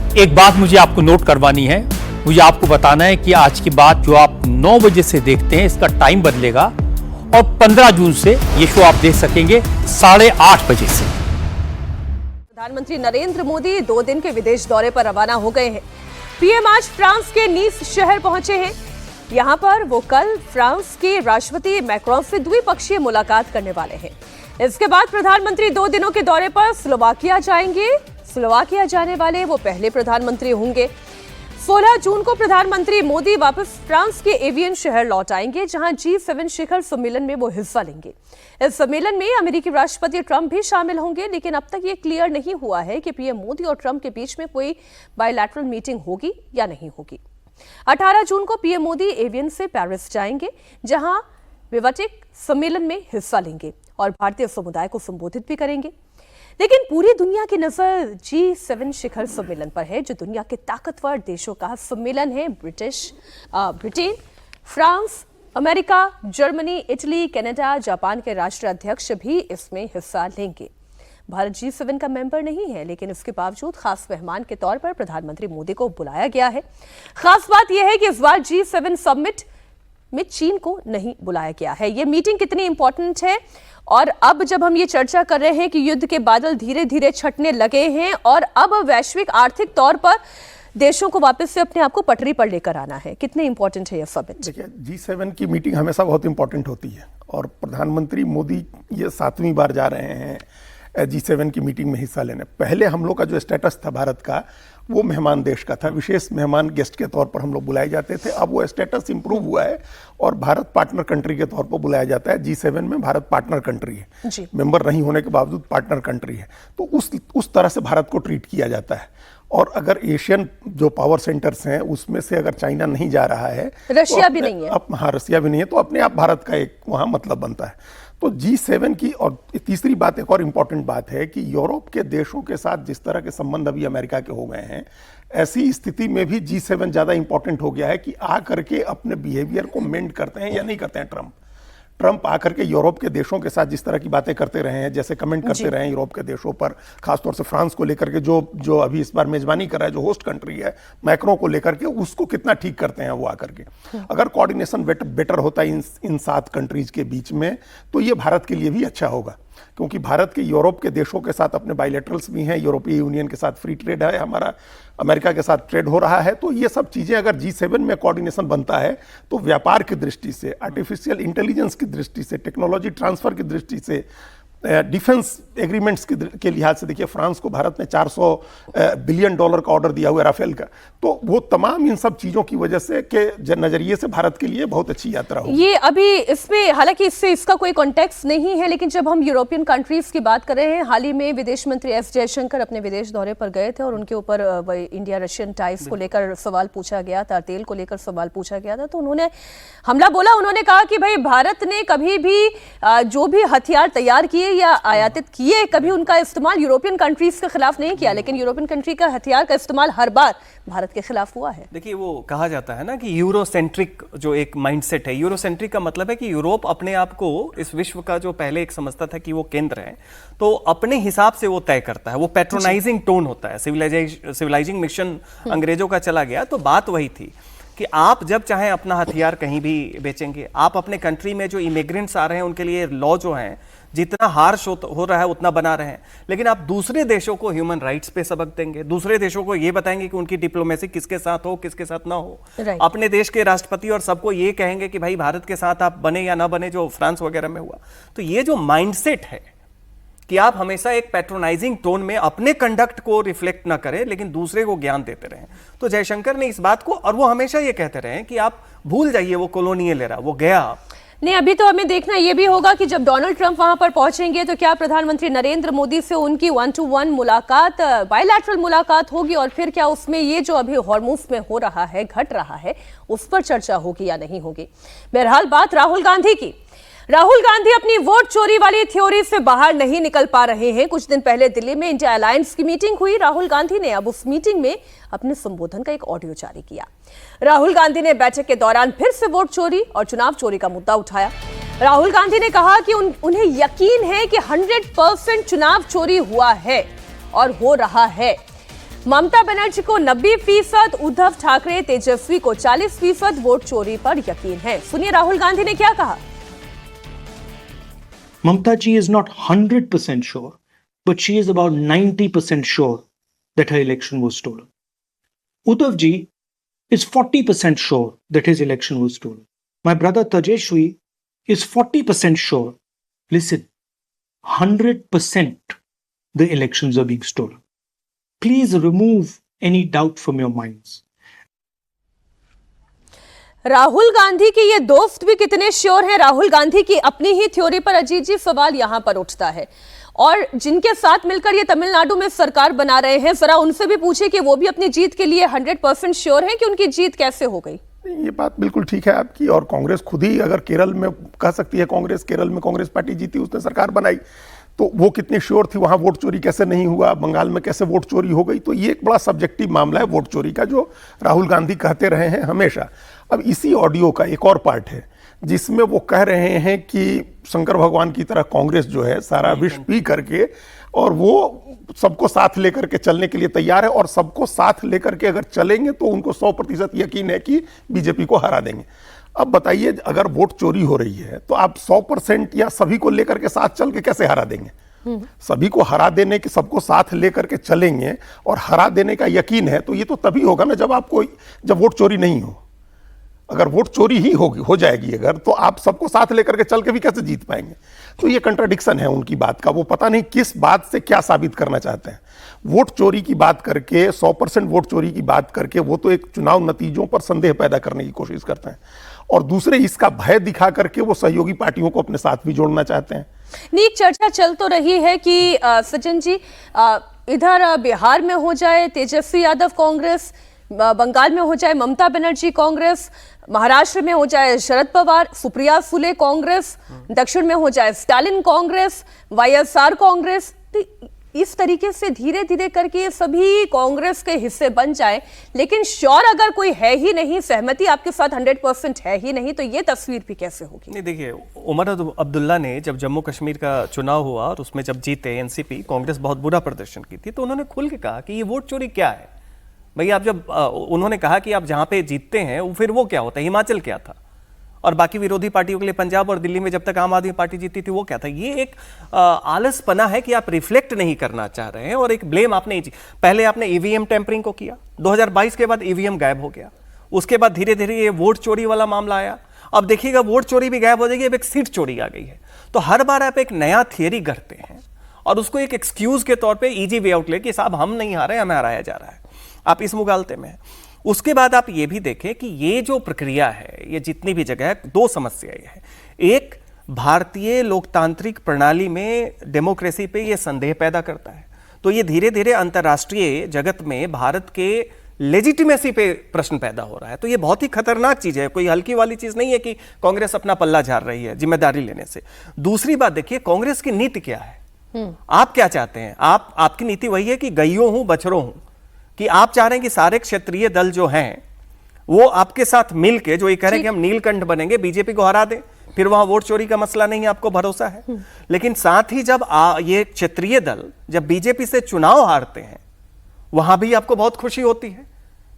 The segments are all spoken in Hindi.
एक बात मुझे आपको नोट करवानी है, मुझे आपको बताना है कि आज की बात जो आप 9 बजे से देखते हैं इसका टाइम बदलेगा और 15 जून से ये शो आप देख सकेंगे 8:30 बजे से। प्रधानमंत्री नरेंद्र मोदी 2 दिन के विदेश दौरे पर रवाना हो गए हैं। पीएम आज फ्रांस के नीस शहर पहुंचे हैं। यहां पर वो कल फ्रांस के राष्ट्रपति मैक्रोन से द्विपक्षीय मुलाकात करने वाले हैं। इसके बाद प्रधानमंत्री 2 दिनों के दौरे पर स्लोवाकिया जाएंगे। स्लोवाकिया जाने वाले वो पहले प्रधानमंत्री होंगे। 16 जून को प्रधानमंत्री मोदी वापस फ्रांस के एवियन शहर लौट आएंगे, जहां G7 शिखर सम्मेलन में वो हिस्सा लेंगे। इस सम्मेलन में अमेरिकी राष्ट्रपति ट्रंप भी शामिल होंगे, लेकिन अब तक ये क्लियर नहीं हुआ है कि पीएम मोदी और ट्रंप के बीच में कोई बायलैटरल मीटिंग होगी या नहीं होगी। 18 जून को पीएम मोदी एवियन से पेरिस जाएंगे, जहां विवाटेक सम्मेलन में हिस्सा लेंगे और भारतीय समुदाय को संबोधित भी करेंगे। लेकिन पूरी दुनिया की नजर G7 शिखर सम्मेलन पर है, जो दुनिया के ताकतवर देशों का सम्मेलन है। Britain, France, America, Germany, Italy, Canada, Japan के राष्ट्राध्यक्ष भी इसमें हिस्सा लेंगे। भारत G7 का मेंबर नहीं है, लेकिन इसके बावजूद खास मेहमान के तौर पर प्रधानमंत्री मोदी को बुलाया गया है। खास बात यह है कि इस बार G7 समिट में चीन को नहीं बुलाया गया है। यह मीटिंग कितनी इंपॉर्टेंट है, और अब जब हम ये चर्चा कर रहे हैं कि युद्ध के बादल धीरे धीरे छटने लगे हैं और अब वैश्विक आर्थिक तौर पर देशों को वापस से अपने आप को पटरी पर लेकर आना है, कितने इंपॉर्टेंट है ये समिट? देखिए, G7 की मीटिंग हमेशा बहुत इंपॉर्टेंट होती है और प्रधानमंत्री मोदी ये 7वीं बार जा रहे हैं G7 की मीटिंग में हिस्सा लेने। पहले हम लोग का जो स्टेटस था भारत का, वो मेहमान देश का था, विशेष मेहमान गेस्ट के तौर पर हम लोग बुलाए जाते थे। अब वो स्टेटस इंप्रूव हुआ है और भारत पार्टनर कंट्री के तौर पर बुलाया जाता है। G7 में भारत पार्टनर कंट्री है, मेंबर नहीं होने के बावजूद पार्टनर कंट्री है, तो उस तरह से भारत को ट्रीट किया जाता है। और अगर एशियन जो पावर सेंटर्स हैं उसमें से अगर चाइना नहीं जा रहा है, रशिया भी नहीं है, हाँ रशिया भी नहीं है, तो अपने आप भारत का एक वहाँ मतलब बनता है। तो G7 की, और तीसरी बात, एक और इम्पॉर्टेंट बात है कि यूरोप के देशों के साथ जिस तरह के संबंध अभी अमेरिका के हो गए हैं, ऐसी स्थिति में भी G7 ज़्यादा इंपॉर्टेंट हो गया है कि आ करके अपने बिहेवियर को मेंट करते हैं या नहीं करते हैं। ट्रंप आकर के यूरोप के देशों के साथ जिस तरह की बातें करते रहे हैं, जैसे कमेंट करते रहे हैं यूरोप के देशों पर, खासतौर से फ्रांस को लेकर के जो अभी इस बार मेजबानी कर रहा है, जो होस्ट कंट्री है, मैक्रो को लेकर के, उसको कितना ठीक करते हैं वो आकर के। अगर कोऑर्डिनेशन बेटर होता है इन 7 कंट्रीज के बीच में, तो ये भारत के लिए भी अच्छा होगा, क्योंकि भारत के यूरोप के देशों के साथ अपने बायलैटरल्स भी हैं, यूरोपीय यूनियन के साथ फ्री ट्रेड है हमारा, अमेरिका के साथ ट्रेड हो रहा है। तो ये सब चीज़ें अगर G7 में कोऑर्डिनेशन बनता है, तो व्यापार की दृष्टि से, आर्टिफिशियल इंटेलिजेंस की दृष्टि से, टेक्नोलॉजी ट्रांसफर की दृष्टि से, डिफेंस एग्रीमेंट्स के लिहाज से, देखिए फ्रांस को भारत ने $400 बिलियन का ऑर्डर दिया हुआ है राफेल का, तो वो तमाम इन सब चीज़ों की वजह से के नज़रिए से भारत के लिए बहुत अच्छी यात्रा होगी। ये अभी इसमें हालांकि इसका कोई कॉन्टेक्स्ट नहीं है, लेकिन जब हम यूरोपियन कंट्रीज की बात कर रहे हैं, हाल ही में विदेश मंत्री एस जयशंकर अपने विदेश दौरे पर गए थे और उनके ऊपर इंडिया रशियन टाइज को लेकर सवाल पूछा गया था, तेल को लेकर सवाल पूछा गया था, तो उन्होंने हमला बोला। उन्होंने कहा कि भाई भारत ने कभी भी जो भी हथियार तैयार किए या आयातित किए, कभी उनका इस्तेमाल यूरोपियन कंट्रीज के खिलाफ नहीं किया, लेकिन यूरोपियन कंट्री का हथियार का इस्तेमाल हर बार भारत के खिलाफ हुआ है। देखिए, वो कहा जाता है ना कि यूरोसेंट्रिक जो एक माइंडसेट है, यूरोसेंट्रिक का मतलब है कि यूरोप अपने आप को इस विश्व का जो पहले एक समझता था कि वो केंद्र है, तो अपने हिसाब से वो तय करता है। वो पैट्रोनाइजिंग टोन होता है, सिविलाइजिंग मिशन अंग्रेजों का चला गया। तो बात वही थी कि आप जब चाहें अपना हथियार कहीं भी बेचेंगे, आप अपने कंट्री में जो इमिग्रेंट्स आ रहे हैं उनके लिए लॉ जो हैं जितना हार्श हो रहा है उतना बना रहे हैं, लेकिन आप दूसरे देशों को ह्यूमन राइट्स पे सबक देंगे, दूसरे देशों को ये बताएंगे कि उनकी डिप्लोमेसी किसके साथ हो, किसके साथ ना हो। अपने देश के राष्ट्रपति और सबको ये कहेंगे कि भाई भारत के साथ आप बने या ना बने, जो फ्रांस वगैरह में हुआ। तो ये जो माइंडसेट है कि आप हमेशा एक पैट्रोनाइजिंग टोन में अपने कंडक्ट को रिफ्लेक्ट ना करें, लेकिन दूसरे को ज्ञान देते रहें, तो जयशंकर ने इस बात को, और वो हमेशा ये कहते रहे कि आप भूल जाइए वो कॉलोनियल एरा, वो गया। नहीं, अभी तो हमें देखना ये भी होगा कि जब डोनाल्ड ट्रंप वहां पर पहुंचेंगे तो क्या प्रधानमंत्री नरेंद्र मोदी से उनकी 1-to-1 मुलाकात, बायलैटरल मुलाकात होगी, और फिर क्या उसमें ये जो अभी हॉर्मुज में हो रहा है, घट रहा है, उस पर चर्चा होगी या नहीं होगी। बहरहाल बात राहुल गांधी की। राहुल गांधी अपनी वोट चोरी वाली थ्योरी से बाहर नहीं निकल पा रहे हैं। कुछ दिन पहले दिल्ली में इंडिया अलायंस की मीटिंग हुई। राहुल गांधी ने अब उस मीटिंग में अपने संबोधन का एक ऑडियो जारी किया। राहुल गांधी ने बैठक के दौरान फिर से वोट चोरी और चुनाव चोरी का मुद्दा उठाया। राहुल गांधी ने कहा कि उन्हें यकीन है कि 100% चुनाव चोरी हुआ है और हो रहा है। ममता बनर्जी को 90%, उद्धव ठाकरे तेजस्वी को 40% वोट चोरी पर यकीन है। सुनिए राहुल गांधी ने क्या कहा। Mamta ji is not 100% sure, but she is about 90% sure that her election was stolen. Uddhav ji is 40% sure that his election was stolen. My brother Tejashwi is 40% sure. Listen, 100% the elections are being stolen. Please remove any doubt from your minds. Rahul Gandhi के ये दोस्त भी कितने श्योर हैं। राहुल गांधी की अपनी ही थ्योरी पर अजीत जी सवाल यहां पर उठता है, और जिनके साथ मिलकर ये तमिलनाडु में सरकार बना रहे हैं, जरा उनसे भी पूछे कि वो भी अपनी जीत के लिए 100% श्योर हैं कि उनकी जीत कैसे हो गई। ये बात बिल्कुल ठीक है आपकी, और कांग्रेस खुद ही अगर केरल में कह सकती है, कांग्रेस केरल में कांग्रेस पार्टी जीती, उसने सरकार बनाई, तो वो कितनी श्योर थी वहां वोट चोरी कैसे नहीं हुआ, बंगाल में कैसे वोट चोरी हो गई। तो ये एक बड़ा सब्जेक्टिव मामला है वोट चोरी का, जो राहुल गांधी कहते रहे हैं हमेशा। अब इसी ऑडियो का एक और पार्ट है जिसमें वो कह रहे हैं कि शंकर भगवान की तरह कांग्रेस जो है सारा विष पी करके, और वो सबको साथ लेकर के चलने के लिए तैयार है, और सबको साथ लेकर के अगर चलेंगे तो उनको 100% यकीन है कि बीजेपी को हरा देंगे। अब बताइए, अगर वोट चोरी हो रही है तो आप 100% या सभी को लेकर के साथ चल के कैसे हरा देंगे। सभी को हरा देने के, सबको साथ लेकर के चलेंगे और हरा देने का यकीन है, तो ये तो तभी होगा ना जब वोट चोरी नहीं हो। अगर वोट चोरी ही हो जाएगी अगर, तो आप सबको साथ लेकर के चल के भी कैसे जीत पाएंगे। तो ये कंट्राडिक्शन है उनकी बात का, वो पता नहीं किस बात से क्या साबित करना चाहते हैं। वोट चोरी की बात करके, 100% वोट चोरी की बात करके वो तो एक चुनाव नतीजों पर संदेह पैदा करने की कोशिश करते हैं, और दूसरे इसका भय दिखा करके वो सहयोगी पार्टियों को अपने साथ भी जोड़ना चाहते हैं। एक चर्चा चल तो रही है कि सचिन जी, इधर बिहार में हो जाए तेजस्वी यादव कांग्रेस, बंगाल में हो जाए ममता बनर्जी कांग्रेस, महाराष्ट्र में हो जाए शरद पवार सुप्रिया सुले कांग्रेस, दक्षिण में हो जाए स्टालिन कांग्रेस, वाईएसआर कांग्रेस। तो इस तरीके से धीरे धीरे करके सभी कांग्रेस के हिस्से बन जाए, लेकिन श्योर अगर कोई है ही नहीं, सहमति आपके साथ 100% है ही नहीं, तो ये तस्वीर भी कैसे होगी। नहीं, देखिए, उमर अब्दुल्ला ने जब जम्मू कश्मीर का चुनाव हुआ और उसमें जब जीते एनसीपी, कांग्रेस बहुत बुरा प्रदर्शन की थी, तो उन्होंने खुल के कहा कि ये वोट चोरी क्या है भाई। आप जब उन्होंने कहा कि आप जहां पे जीतते हैं फिर वो क्या होता है, हिमाचल क्या था, और बाकी विरोधी पार्टियों के लिए पंजाब और दिल्ली में जब तक आम आदमी पार्टी जीती थी वो क्या था। ये एक आलसपना है कि आप रिफ्लेक्ट नहीं करना चाह रहे हैं, और एक ब्लेम आपने पहले आपने ईवीएम टेम्परिंग को किया, 2022 के बाद ईवीएम गायब हो गया, उसके बाद धीरे धीरे ये वोट चोरी वाला मामला आया, अब देखिएगा वोट चोरी भी गायब हो जाएगी, अब एक सीट चोरी आ गई है। तो हर बार आप एक नया थियरी करते हैं और उसको एक एक्सक्यूज के तौर पे इजी वे आउट लेके, साहब हम नहीं हारे, हमें हराया जा रहा है, आप इस मुगालते में हैं। उसके बाद आप ये भी देखें कि ये जो प्रक्रिया है, ये जितनी भी जगह है, दो समस्याएं हैं। एक, भारतीय लोकतांत्रिक प्रणाली में डेमोक्रेसी पे ये संदेह पैदा करता है, तो ये धीरे धीरे अंतर्राष्ट्रीय जगत में भारत के लेजिटिमेसी पे प्रश्न पैदा हो रहा है। तो ये बहुत ही खतरनाक चीज है, कोई हल्की वाली चीज नहीं है कि कांग्रेस अपना पल्ला झाड़ रही है जिम्मेदारी लेने से। दूसरी बात देखिए, कांग्रेस की नीति क्या है, आप क्या चाहते हैं। आपकी नीति वही है कि गईयों हूं बछड़ों हूं, कि आप चाह रहे हैं कि सारे क्षेत्रीय दल जो हैं वो आपके साथ मिलके जो ये कह रहे हैं कि हम नीलकंठ बनेंगे, बीजेपी को हरा दें, फिर वहां वोट चोरी का मसला नहीं है, आपको भरोसा है। लेकिन साथ ही जब ये क्षेत्रीय दल जब बीजेपी से चुनाव हारते हैं, वहां भी आपको बहुत खुशी होती है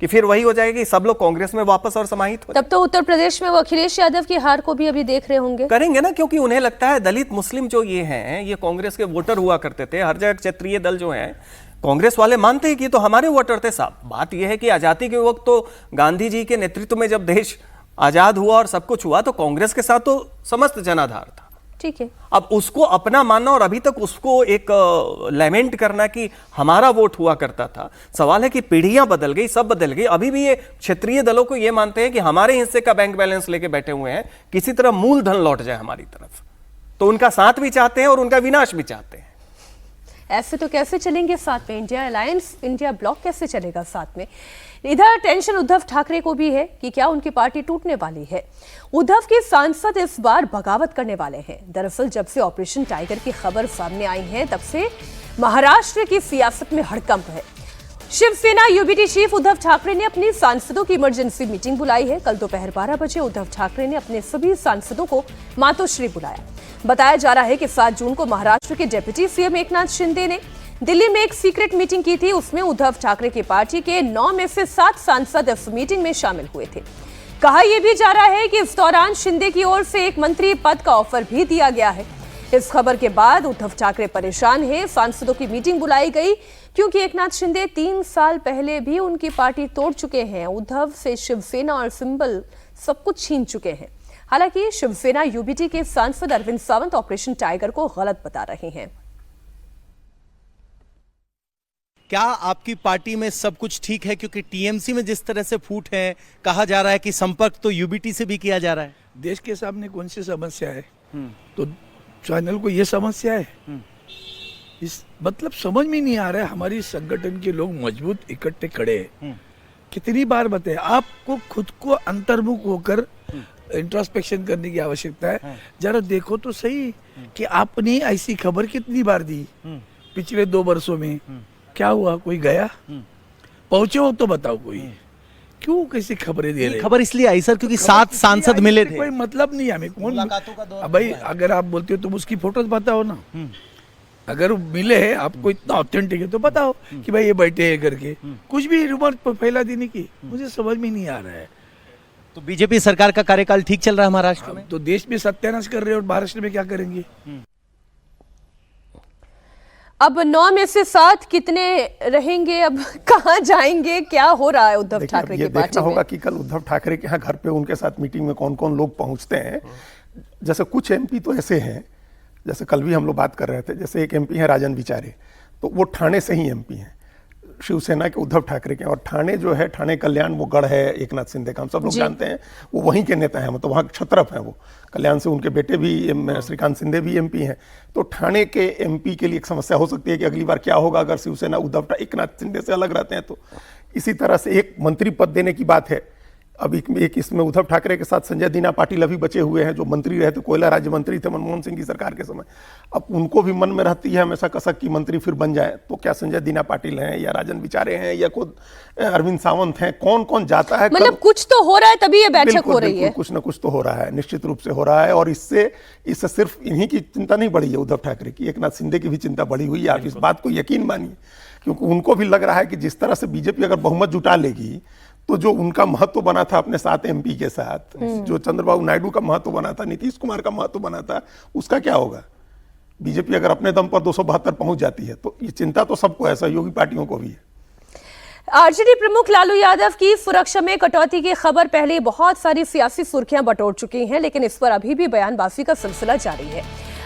कि फिर वही हो जाएगी, सब लोग कांग्रेस में वापस और समाहित हो। तब तो उत्तर प्रदेश में वो अखिलेश यादव की हार को भी अभी देख रहे होंगे। करेंगे ना, क्योंकि उन्हें लगता है दलित मुस्लिम जो ये हैं, ये कांग्रेस के वोटर हुआ करते थे, हर जगह क्षेत्रीय दल जो हैं, कांग्रेस वाले मानते हैं कि तो हमारे वोटर थे साहब। बात यह है कि आजादी के वक्त तो गांधी जी के नेतृत्व में जब देश आजाद हुआ और सब कुछ हुआ, तो कांग्रेस के साथ तो समस्त जनाधार था। ठीक है, अब उसको अपना मानना और अभी तक उसको एक लेमेंट करना कि हमारा वोट हुआ करता था। सवाल है कि पीढ़ियां बदल गई, सब बदल गई, अभी भी ये क्षेत्रीय दलों को ये मानते हैं कि हमारे हिस्से का बैंक बैलेंस लेके बैठे हुए हैं, किसी तरह मूलधन लौट जाए हमारी तरफ। तो उनका साथ भी चाहते हैं और उनका विनाश भी चाहते हैं। ऐसे तो कैसे चलेंगे साथ में, इंडिया अलायंस, इंडिया ब्लॉक कैसे चलेगा साथ में। इधर टेंशन उद्धव ठाकरे को भी है कि क्या उनकी पार्टी टूटने वाली है। उद्धव के सांसद इस बार बगावत करने वाले हैं। दरअसल जब से ऑपरेशन टाइगर की खबर सामने आई है, तब से महाराष्ट्र की सियासत में हड़कंप है। शिवसेना यूबीटी चीफ उद्धव ठाकरे ने अपनी सांसदों की इमरजेंसी मीटिंग बुलाई है। कल दोपहर 12 बजे उद्धव ठाकरे ने अपने सभी सांसदों को मातोश्री बुलाया। बताया जा रहा है कि 7 जून को महाराष्ट्र के डिप्टी सीएम एकनाथ शिंदे ने दिल्ली में एक सीक्रेट मीटिंग की थी, उसमें उद्धव ठाकरे की पार्टी के 9 में से 7 सांसद इस मीटिंग में शामिल हुए थे। कहा यह भी जा रहा है कि इस दौरान शिंदे की ओर से एक मंत्री पद का ऑफर भी दिया गया है। इस खबर के बाद उद्धव ठाकरे परेशान हैं। सांसदों की मीटिंग बुलाई गई क्योंकि एकनाथ शिंदे 3 साल पहले भी उनकी पार्टी तोड़ चुके हैं। उद्धव से शिवसेना और सिंबल सब कुछ छीन चुके हैं। हालांकि शिवसेना यूबीटी के सांसद अरविंद सावंत ऑपरेशन टाइगर को गलत बता रहे हैं। क्या आपकी पार्टी में सब कुछ ठीक है? क्योंकि टीएमसी में जिस तरह से फूट है, कहा जा रहा है कि संपर्क तो यूबीटी से भी किया जा रहा है। देश के सामने कौन सी समस्या है? तो चैनल को ये समस्या है। इस मतलब समझ में नहीं आ रहा है। हमारी संगठन के लोग मजबूत इकट्ठे खड़े हैं। कितनी बार बताए आपको, खुद को अंतर्मुख होकर इंट्रोस्पेक्शन करने की आवश्यकता है। जरा देखो तो सही कि आपने ऐसी खबर कितनी बार दी पिछले 2 वर्षों में। क्या हुआ? कोई गया? पहुंचे हो तो बताओ। कोई क्यों कैसी खबरें दे रहे हैं? खबर इसलिए आई सर क्योंकि 7 सांसद मिले थे। कोई मतलब नहीं है हमें। कौन भाई, अगर आप बोलते हो तो उसकी फोटोज बताओ ना। अगर मिले हैं, आपको इतना ऑथेंटिक है तो बताओ कि भाई ये बैठे हैं करके। कुछ भी रूमर फैला देने की मुझे समझ में नहीं आ रहा है। तो बीजेपी सरकार का कार्यकाल ठीक चल रहा है महाराष्ट्र में? तो देश में सत्यानाश कर रहे हैं और महाराष्ट्र में क्या करेंगे? अब 9 में से 7 कितने रहेंगे? अब कहां जाएंगे? क्या हो रहा है उद्धव ठाकरे की पार्टी में? देखना होगा कि कल उद्धव ठाकरे के यहाँ घर पे उनके साथ मीटिंग में कौन कौन लोग पहुंचते हैं। जैसे कुछ एमपी तो ऐसे हैं, जैसे कल भी हम लोग बात कर रहे थे, जैसे एक एमपी है राजन विचारे, तो वो ठाणे से ही एमपी हैं, शिवसेना के उद्धव ठाकरे के। और ठाणे जो है, ठाणे कल्याण, वो गढ़ है एकनाथ शिंदे का, हम सब लोग जानते हैं। वो वहीं के नेता हैं, मतलब वहाँ क्षत्रप हैं वो। कल्याण से उनके बेटे भी श्रीकांत शिंदे भी एमपी हैं। तो ठाणे के एमपी के लिए एक समस्या हो सकती है कि अगली बार क्या होगा अगर शिवसेना एकनाथ शिंदे से अलग रहते हैं तो। इसी तरह से एक मंत्री पद देने की बात है। अब एक इसमें उद्धव ठाकरे के साथ संजय दीना पाटिल अभी बचे हुए हैं, जो मंत्री रहे थे, कोयला राज्य मंत्री थे मनमोहन सिंह की सरकार के समय। अब उनको भी मन में रहती है हमेशा कसक की मंत्री फिर बन जाए। तो क्या संजय दीना पाटिल हैं या राजन विचारे हैं या खुद अरविंद सावंत हैं? कौन कौन जाता है? मतलब कुछ तो हो रहा है, तभी ये बैठक हो रही है। कुछ ना कुछ तो हो रहा है, निश्चित रूप से हो रहा है। और इससे सिर्फ इन्हीं की चिंता नहीं बढ़ी है उद्धव ठाकरे की, एकनाथ शिंदे की भी चिंता बढ़ी हुई है। आप इस बात को यकीन मानिए, क्योंकि उनको भी लग रहा है कि जिस तरह से बीजेपी अगर बहुमत जुटा लेगी तो जो उनका महत्व बना था अपने 7 एमपी के साथ, जो चंद्रबाबू नायडू का महत्व बना था, नीतीश कुमार का महत्व बना था, उसका क्या होगा? बीजेपी अगर अपने दम पर 272 पहुंच जाती है तो ये चिंता तो सबको है, सहयोगी पार्टियों को भी है। आरजेडी प्रमुख लालू यादव की सुरक्षा में कटौती की खबर पहले बहुत सारी सियासी सुर्खियां बटोर चुकी हैं, लेकिन इस पर अभी भी बयानबाजी का सिलसिला जारी है।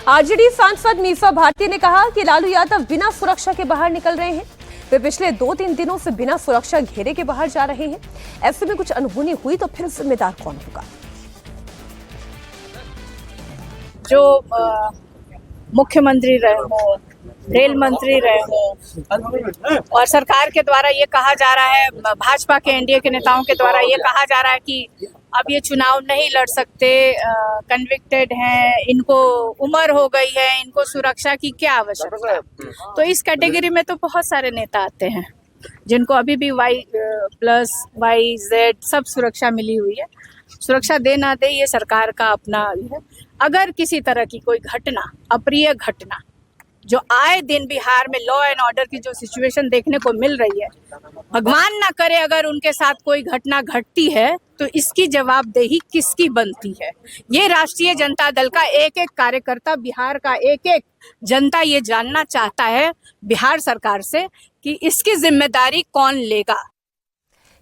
आरजेडी सांसद मीसा भारती ने कहा कि लालू यादव बिना सुरक्षा के बाहर निकल रहे हैं। वे पिछले 2-3 दिनों से बिना सुरक्षा घेरे के बाहर जा रहे हैं। ऐसे में कुछ अनहोनी हुई तो फिर जिम्मेदार कौन होगा? जो मुख्यमंत्री रहे हो, रेल मंत्री रहे हो, और सरकार के द्वारा ये कहा जा रहा है, भाजपा के एनडीए के नेताओं के द्वारा ये कहा जा रहा है कि अब ये चुनाव नहीं लड़ सकते, कन्विक्टेड हैं, इनको उम्र हो गई है, इनको सुरक्षा की क्या आवश्यकता है। तो इस कैटेगरी में तो बहुत सारे नेता आते हैं जिनको अभी भी Y+, YZ सब सुरक्षा मिली हुई है। सुरक्षा दे ना दे ये सरकार का अपना है। अगर किसी तरह की कोई घटना, अप्रिय घटना, जो आए दिन बिहार में लॉ एंड ऑर्डर की जो सिचुएशन देखने को मिल रही है, भगवान ना करे अगर उनके साथ कोई घटना घटती है तो इसकी जवाबदेही किसकी बनती है? ये राष्ट्रीय जनता दल का एक एक कार्यकर्ता, बिहार का एक एक जनता ये जानना चाहता है बिहार सरकार से कि इसकी जिम्मेदारी कौन लेगा।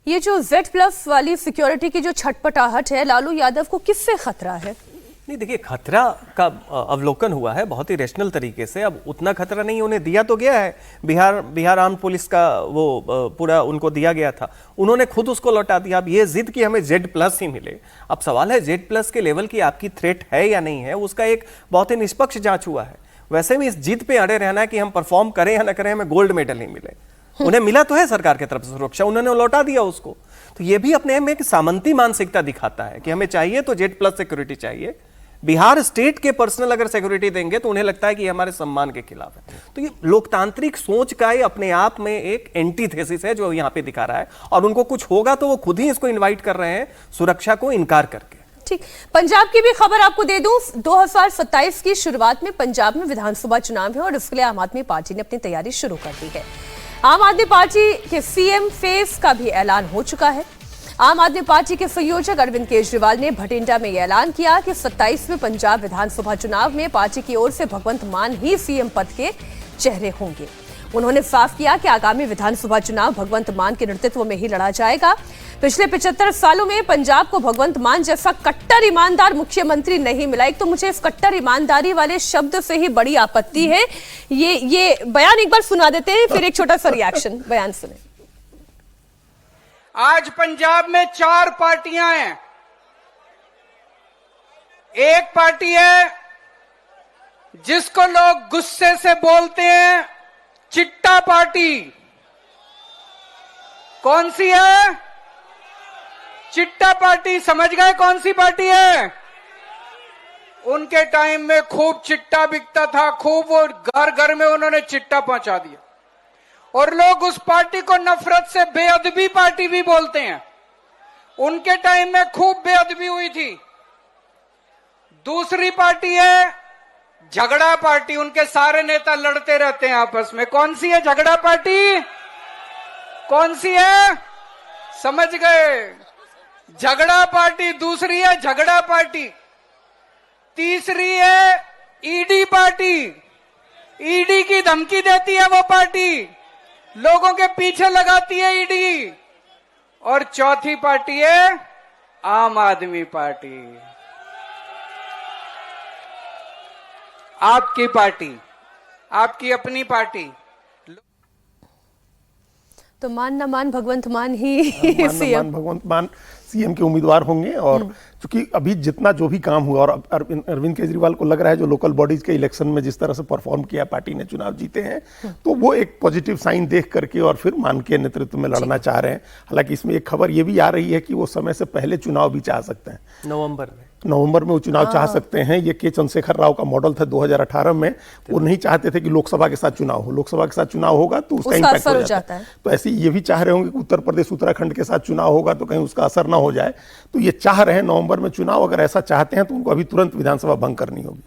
ये जो Z+ वाली सिक्योरिटी की जो छटपटाहट है, लालू यादव को किससे खतरा है? नहीं, देखिए, खतरा का अवलोकन हुआ है बहुत ही रेशनल तरीके से। अब उतना खतरा नहीं, उन्हें दिया तो गया है। बिहार आर्म्ड पुलिस का वो पूरा उनको दिया गया था, उन्होंने खुद उसको लौटा दिया। अब ये जिद कि हमें Z+ ही मिले। अब सवाल है Z+ के लेवल की आपकी थ्रेट है या नहीं है, उसका एक बहुत ही निष्पक्ष जांच हुआ है। वैसे भी इस जिद पे अड़े रहना है कि हम परफॉर्म करें या ना करें, हमें गोल्ड मेडल ही मिले। उन्हें मिला तो है सरकार की तरफ से सुरक्षा, उन्होंने लौटा दिया उसको। तो ये भी अपने में एक सामंती मानसिकता दिखाता है कि हमें चाहिए तो Z+ सिक्योरिटी चाहिए। बिहार स्टेट के पर्सनल अगर सिक्योरिटी देंगे तो उन्हें लगता है कि ये हमारे सम्मान के खिलाफ है। तो ये लोकतांत्रिक सोच का ही अपने आप में एक एंटीथेसिस है जो यहाँ पे दिखा रहा है। और उनको कुछ होगा तो वो खुद ही इसको इन्वाइट कर रहे हैं सुरक्षा को इनकार करके। ठीक, पंजाब की भी खबर आपको दे दूं। 2027 की शुरुआत में पंजाब में विधानसभा चुनाव है और इसके लिए आम आदमी पार्टी ने अपनी तैयारी शुरू कर दी है। आम आदमी पार्टी के सीएम फेस का भी ऐलान हो चुका है। आम आदमी पार्टी के संयोजक अरविंद केजरीवाल ने भटिंडा में यह ऐलान किया कि 27वें पंजाब विधानसभा चुनाव में पार्टी की ओर से भगवंत मान ही सीएम पद के चेहरे होंगे। उन्होंने साफ किया कि आगामी विधानसभा चुनाव भगवंत मान के नेतृत्व में ही लड़ा जाएगा। पिछले 75 सालों में पंजाब को भगवंत मान जैसा कट्टर ईमानदार मुख्यमंत्री नहीं मिला। एक तो मुझे इस कट्टर ईमानदारी वाले शब्द से ही बड़ी आपत्ति है। ये बयान एक बार सुना देते हैं, फिर एक छोटा सा रिएक्शन। बयान सुने। आज पंजाब में 4 पार्टियां हैं। एक पार्टी है जिसको लोग गुस्से से बोलते हैं चिट्टा पार्टी। कौन सी है? चिट्टा पार्टी। समझ गए कौन सी पार्टी है? उनके टाइम में खूब चिट्टा बिकता था, खूब वो घर घर में उन्होंने चिट्टा पहुंचा दिया और लोग उस पार्टी को नफरत से बेअदबी पार्टी भी बोलते हैं। उनके टाइम में खूब बेअदबी हुई थी। दूसरी पार्टी है झगड़ा पार्टी। उनके सारे नेता लड़ते रहते हैं आपस में। कौन सी है झगड़ा पार्टी? कौन सी है? समझ गए? झगड़ा पार्टी दूसरी है, झगड़ा पार्टी। तीसरी है ईडी पार्टी। ईडी की धमकी देती है वो पार्टी, लोगों के पीछे लगाती है ईडी। और चौथी पार्टी है आम आदमी पार्टी। आपकी पार्टी, आपकी अपनी पार्टी। तो मान न मान भगवंत मान ही मान भगवंत मान सीएम के उम्मीदवार होंगे। और चूंकि अभी जितना जो भी काम हुआ और अरविंद केजरीवाल को लग रहा है जो लोकल बॉडीज के इलेक्शन में जिस तरह से परफॉर्म किया, पार्टी ने चुनाव जीते हैं, तो वो एक पॉजिटिव साइन देख करके और फिर मान के नेतृत्व में लड़ना चाह रहे हैं। हालांकि इसमें एक खबर ये भी आ रही है कि वो समय से पहले चुनाव भी चाह सकते हैं। नवंबर में वो चुनाव चाह सकते हैं। ये के चंद्रशेखर राव का मॉडल था 2018 में। वो नहीं चाहते थे कि लोकसभा के साथ चुनाव हो। लोकसभा के साथ चुनाव होगा तो उसका इम्पैक्ट हो जाता है। तो ऐसे ये भी चाह रहे होंगे कि उत्तर प्रदेश उत्तराखंड के साथ चुनाव होगा तो कहीं उसका असर ना हो जाए। तो ये चाह रहे हैं नवंबर में चुनाव। अगर ऐसा चाहते हैं तो उनको अभी तुरंत विधानसभा भंग करनी होगी।